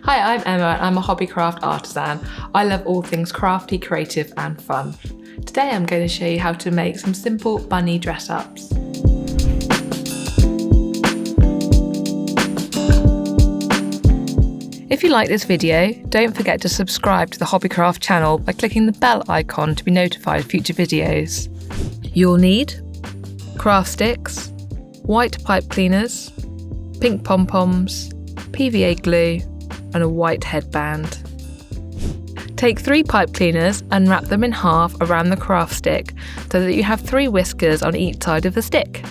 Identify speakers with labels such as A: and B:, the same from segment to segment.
A: Hi, I'm Emma and I'm a Hobbycraft artisan. I love all things crafty, creative and fun. Today I'm going to show you how to make some simple bunny dress-ups. If you like this video, don't forget to subscribe to the Hobbycraft channel by clicking the bell icon to be notified of future videos. You'll need craft sticks, white pipe cleaners, pink pom-poms, PVA glue and a white headband. Take 3 pipe cleaners and wrap them in half around the craft stick so that you have 3 whiskers on each side of the stick.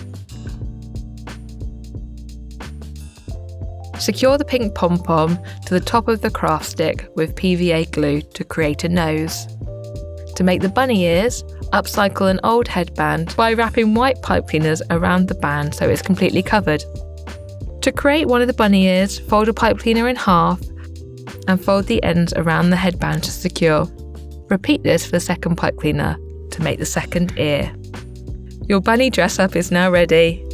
A: Secure the pink pom-pom to the top of the craft stick with PVA glue to create a nose. To make the bunny ears, upcycle an old headband by wrapping white pipe cleaners around the band so it's completely covered. To create one of the bunny ears, fold a pipe cleaner in half and fold the ends around the headband to secure. Repeat this for the second pipe cleaner to make the second ear. Your bunny dress up is now ready.